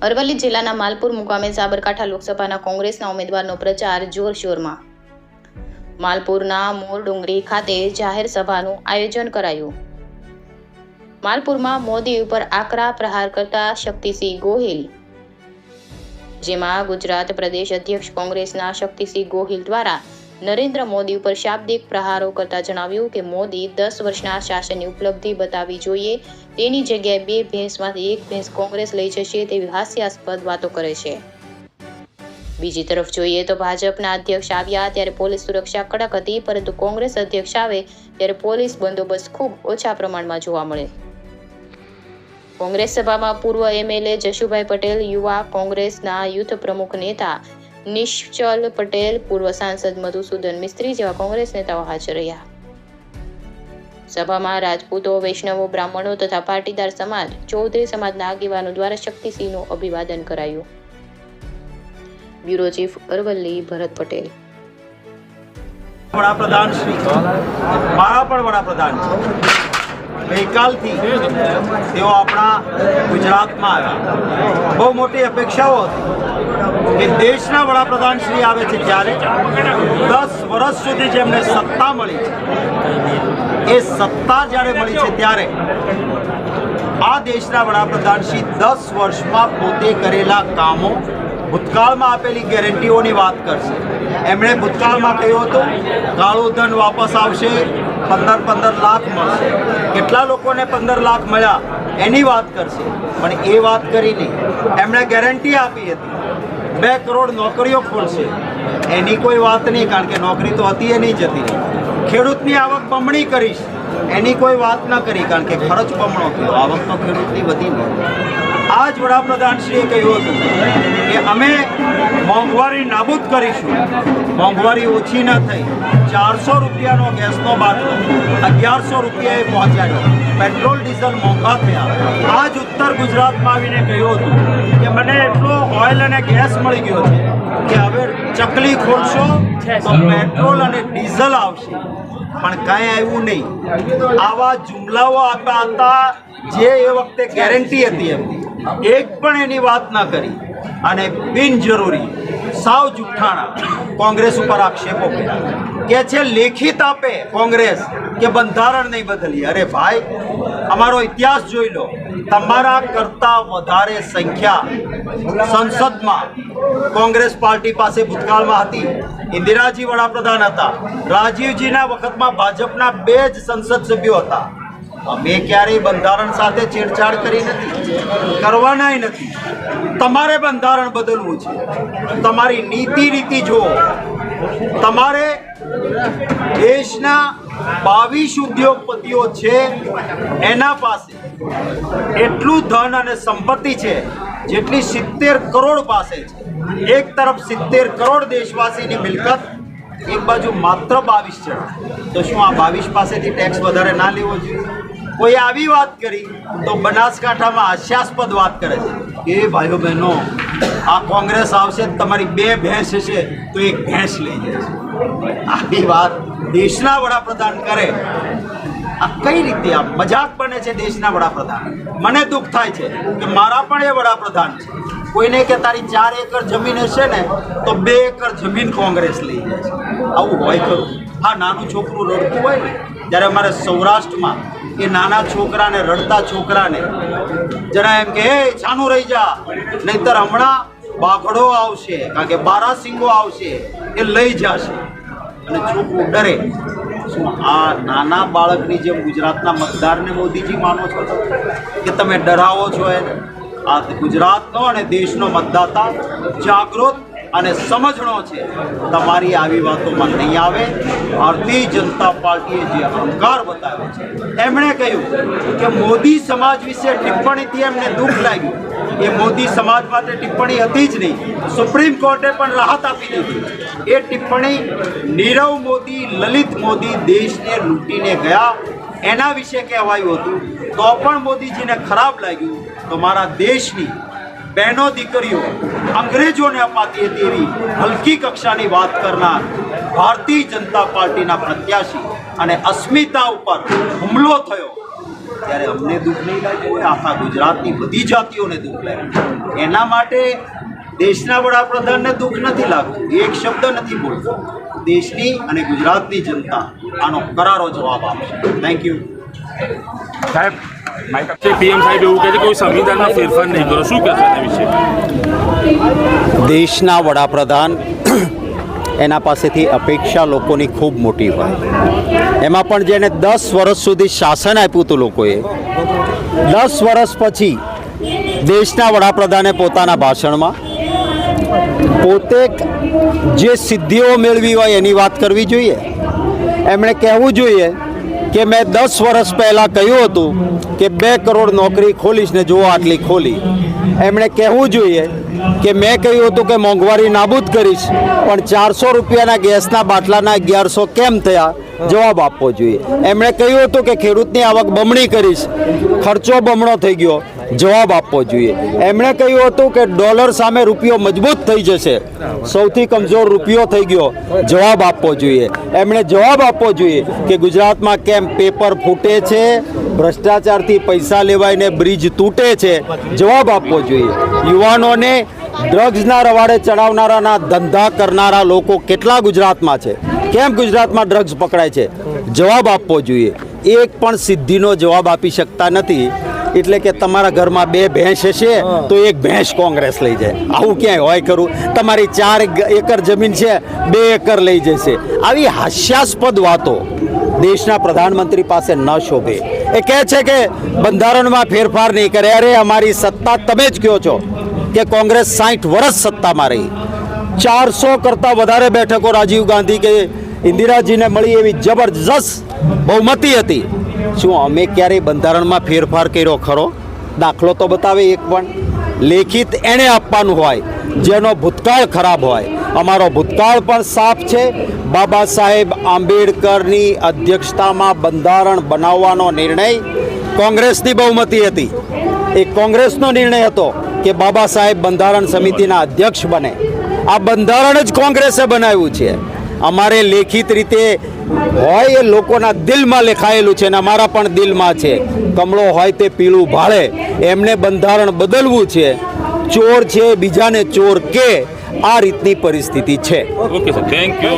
અરવલ્લી જિલ્લાના માલપુર મુકામે સાબરકાંઠા લોકસભાના કોંગ્રેસના ઉમેદવારનો પ્રચાર જોરશોરમાં. માલપુરના મોરડુંગરી ખાતે જાહેર સભાનું આયોજન કરાયું. માલપુરમાં મોદી ઉપર આકરા પ્રહાર કરતા શક્તિસિંહ ગોહિલ, જેમાં ગુજરાત પ્રદેશ અધ્યક્ષ કોંગ્રેસના શક્તિસિંહ ગોહિલ દ્વારા નરેન્દ્ર મોદી ઉપર શાબ્દિક પ્રહારો કરતા જણાવ્યું કે મોદી 10 વર્ષના શાસનની ઉપલબ્ધિ બતાવવી જોઈએ, તેની જગ્યાએ 2 ભેંસમાંથી 1 ભેંસ કોંગ્રેસ લઈ જશે તેવી હાસ્યાસ્પદ વાતો કરે છે. બીજી તરફ જોઈએ તો ભાજપના અધ્યક્ષ આવ્યા ત્યારે પોલીસ સુરક્ષા કડક હતી, પરંતુ કોંગ્રેસ અધ્યક્ષ આવે ત્યારે પોલીસ બંદોબસ્ત ખૂબ ઓછા પ્રમાણમાં જોવા મળે. કોંગ્રેસ સભામાં પૂર્વ એમએલએ જશુભાઈ પટેલ, યુવા કોંગ્રેસના યુથ પ્રમુખ નેતા નિશ્ચલ પટેલ, પૂર્વ સાંસદ મધુસૂદન મિસ્ત્રી જેવા કોંગ્રેસ નેતાઓ હાજર રહ્યા. સભામાં રાજપૂતો, વૈષ્ણવો, બ્રાહ્મણો તથા પાટીદાર સમાજ, ચૌધરી સમાજના આગેવાનો દ્વારા શક્તિસિંહનું અભિવાદન કરાયું. બ્યુરો ચીફ અરવલ્લી ભરત પટેલ. વડાપ્રધાન શ્રી મારા પણ વડાપ્રધાન છે. ગઈકાલથી તેઓ આપણા ગુજરાતમાં આવ્યા. બહુ મોટી અપેક્ષાઓ હતી કે દેશના વડાપ્રધાન શ્રી આવે છે ત્યારે 10 વર્ષ સુધી જેમને સત્તા મળી છે, એ સત્તા જ્યારે મળી છે ત્યારે આ દેશના વડાપ્રધાન શ્રી 10 વર્ષમાં પોતે કરેલા કામો, ભૂતકાળમાં આપેલી ગેરંટીઓની વાત કરશે. એમણે ભૂતકાળમાં કહ્યું હતું કાળું ધન વાપસ આવશે, 15 લાખ મળશે. કેટલા લોકોને 15 લાખ મળ્યા એની વાત કરશે, પણ એ વાત કરી નહીં. એમણે ગેરંટી આપી હતી 2 કરોડ નોકરીઓ ખોલશે, એની કોઈ વાત નહીં, કારણ કે નોકરી તો હતી એ નહીં જતી. ખેડૂતની આવક બમણી કરીશ, એની કોઈ વાત ન કરી, કારણ કે ખર્ચ બમણો થયો, આવક તો ખેડૂતની વધી નહીં. આ જ વડાપ્રધાનશ્રીએ કહ્યું હતું કે અમે મોંઘવારી નાબૂદ કરીશું. મોંઘવારી ઓછી ન થઈ. 400 રૂપિયાનો ગેસનો બાટલો 1100 રૂપિયાએ પહોંચાડ્યો. પેટ્રોલ ડીઝલ મોંઘા થયા. આ જ ઉત્તર ગુજરાતમાં આવીને કહ્યું હતું કે મને એટલો ઓઇલ અને ગેસ મળી ગયો છે કે હવે ચકલી ખોલશો તો પેટ્રોલ અને ડીઝલ આવશે, પણ કાંઈ આવ્યું નહીં. આવા જુમલાઓ આપ્યા હતા જે એ વખતે ગેરંટી હતી એમની, એક પણ એની વાત ન કરી અને બિનજરૂરી સાવ જુઠ્ઠાણા કોંગ્રેસ ઉપર આક્ષેપો કર્યા કે છે લેખિત આપે કોંગ્રેસ કે બંધારણ નહીં બદલી. અરે ભાઈ, અમારો ઇતિહાસ જોઈ લો. તમારા કરતાં વધારે સંખ્યા સંસદમાં કોંગ્રેસ પાર્ટી પાસે ભૂતકાળમાં હતી. ઇન્દિરાજી વડાપ્રધાન હતા, રાજીવજીના વખતમાં ભાજપના 2 જ સંસદ સભ્યો હતા. અમે ક્યારેય બંધારણ સાથે છેડછાડ કરી નથી, કરવાનાય નથી. તમારે બંધારણ બદલવું છે. તમારી નીતિ રીતિ જુઓ. તમારે દેશના 22 ઉદ્યોગપતિઓ છે, એના પાસે એટલું ધન અને સંપત્તિ છે જેટલી 70 કરોડ પાસે છે. એક તરફ 70 કરોડ દેશવાસીની મિલકત, એક બાજુ માત્ર 22 જણા. તો શું આ 22 પાસેથી ટેક્સ વધારે ના લેવો જોઈએ? કોઈ આવી વાત કરી તો બનાસકાંઠામાં હાસ્યાસ્પદ વાત કરે છે કે ભાઈઓ બહેનો, આ કોંગ્રેસ આવશે, તમારી 2 ભેંસ હશે તો 1 ભેંસ લઈ જશે. આવી વાત દેશના વડાપ્રધાન કરે? આ કઈ રીતે આ મજાક બને છે દેશના વડાપ્રધાન? મને દુઃખ થાય છે કે મારા પણ એ વડાપ્રધાન છે. કોઈને કે તારી 4 એકર જમીન હશે ને તો 2 એકર જમીન કોંગ્રેસ લઈ જાય છે. આવું હોય ખરું? હા, નાનું છોકરું રડતું હોય ને, જ્યારે અમારે સૌરાષ્ટ્રમાં એ નાના છોકરાને, રડતા છોકરાને જરા એમ કે હે છાનું રહી જા, નહીતર હમણાં બાઘડો આવશે, કારણ કે બારાસિંગો આવશે, એ લઈ જશે, અને છોકરું ડરે. શું આ નાના બાળકની જેમ ગુજરાતના મતદારને મોદીજી માનો છો કે તમે ડરાવો છો એને? આ ગુજરાતનો અને દેશનો મતદાતા જાગૃત અને સમજણો છે. તમારી આવી વાતોમાં નહીં આવે. ભારતીય જનતા પાર્ટીએ જે અહંકાર બતાવ્યો છે, એમણે કહ્યું કે મોદી સમાજ વિશે ટિપ્પણીથી એમને દુઃખ લાગ્યું. એ મોદી સમાજ માટે ટિપ્પણી હતી જ નહીં. સુપ્રીમ કોર્ટે પણ રાહત આપી દીધી. એ ટિપ્પણી નીરવ મોદી, લલિત મોદી દેશને લૂંટીને ગયા એના વિશે કહેવાયું હતું, તો પણ મોદીજીને ખરાબ લાગ્યું. તો મારા દેશની બહેનો દીકરીઓ અંગ્રેજોને અપાતી હતી એવી હલકી કક્ષાની વાત કરનાર ભારતીય જનતા પાર્ટીના પ્રત્યાશી અને અસ્મિતા ઉપર હુમલો થયો ત્યારે અમને દુઃખ નહીં લાગ્યું હોય, આખા ગુજરાતની બધી જાતિઓને દુઃખ લાગ્યું. એના માટે દેશના વડાપ્રધાનને દુઃખ નથી લાગતું, એક શબ્દ નથી બોલતો. દેશની અને ગુજરાતની જનતા આનો કરારો જવાબ આપશે. Thank you. સાહેબ પીએમ સાહેબ એવું કહે છે કે કોઈ સંવિધાનમાં ફેરફાર નહીં કરો, શું કહેશો એના વિશે? દેશના વડાપ્રધાન એના પાસેથી અપેક્ષા લોકોની ખૂબ મોટી હોય. એમાં પણ જેને 10 વર્ષ સુધી શાસન આપ્યું હતું લોકોએ, 10 વર્ષ પછી દેશના વડાપ્રધાને પોતાના ભાષણમાં પોતે જે સિદ્ધિઓ મેળવી હોય એની વાત કરવી જોઈએ. એમણે કહેવું જોઈએ કે મેં 10 વર્ષ પહેલાં કહ્યું હતું કે 2 કરોડ નોકરી ખોલીશ ને જુઓ આટલી ખોલી. એમણે કહેવું જોઈએ કે મેં કહ્યું હતું કે મોંઘવારી નાબૂદ કરીશ પણ 400 રૂપિયાના ગેસના બાટલાના 1100 કેમ થયા, જવાબ આપવો જોઈએ. એમણે કહ્યું હતું કે ખેડૂતની આવક બમણી કરીશ, ખર્ચો બમણો થઈ ગયો, જવાબ આપવો જોઈએ. એમણે કહ્યું હતું કે ડોલર સામે રૂપિયો મજબૂત થઈ જશે, સૌથી કમજોર રૂપિયો થઈ ગયો, જવાબ આપવો જોઈએ. એમણે જવાબ આપવો જોઈએ કે ગુજરાતમાં કેમ પેપર ફૂટે છે, ભ્રષ્ટાચારથી પૈસા લેવાઈને બ્રિજ તૂટે છે, જવાબ આપવો જોઈએ. યુવાનોને ડ્રગ્સના રવાડે ચડાવનારાના ધંધા કરનારા લોકો કેટલા ગુજરાતમાં છે, કેમ ગુજરાતમાં ડ્રગ્સ પકડાય છે, જવાબ આપવો જોઈએ. એક પણ સિદ્ધિનો જવાબ આપી શકતા નથી. એટલે કે તમારા ઘરમાં 2 ભેંસ હશે તો 1 ભેંસ કોંગ્રેસ લઈ જાય, આવું ક્યાંય હોય ખરું? તમારી 4 એકર જમીન છે, 2 એકર લઈ જશે. આવી હાસ્યાસ્પદ વાતો દેશના પ્રધાનમંત્રી પાસે ન શોભે. એ કહે છે કે બંધારણમાં ફેરફાર નહીં કરે. અરે અમારી સત્તા તમે જ કહો છો કે કોંગ્રેસ 60 વર્ષ સત્તામાં રહી, 400 કરતાં વધારે બેઠકો રાજીવ ગાંધી કે ઇન્દિરાજીને મળી એવી જબરજસ્ત બહુમતી હતી. શું અમે ક્યારેય બંધારણમાં ફેરફાર કર્યો ખરો? દાખલો તો બતાવે એક પણ. લેખિત એણે આપવાનું હોય જેનો ભૂતકાળ ખરાબ હોય. અમારો ભૂતકાળ પણ સાફ છે. બાબા સાહેબ આંબેડકરની અધ્યક્ષતામાં બંધારણ બનાવવાનો નિર્ણય કોંગ્રેસની બહુમતી હતી. એ કોંગ્રેસનો નિર્ણય હતો કે બાબા સાહેબ બંધારણ સમિતિના અધ્યક્ષ બને. આ બંધારણ જ કોંગ્રેસે બનાવ્યું છે. અમારે લેખિત રીતે હોય એ લોકોના દિલમાં લખાયેલું છે, અને અમારા પણ દિલમાં છે. કમળો હોય તે પીળું ભાળે. એમને બંધારણ બદલવું છે. ચોર છે બીજાને ચોર કે, આ રીતની પરિસ્થિતિ છે. Okay sir, thank you.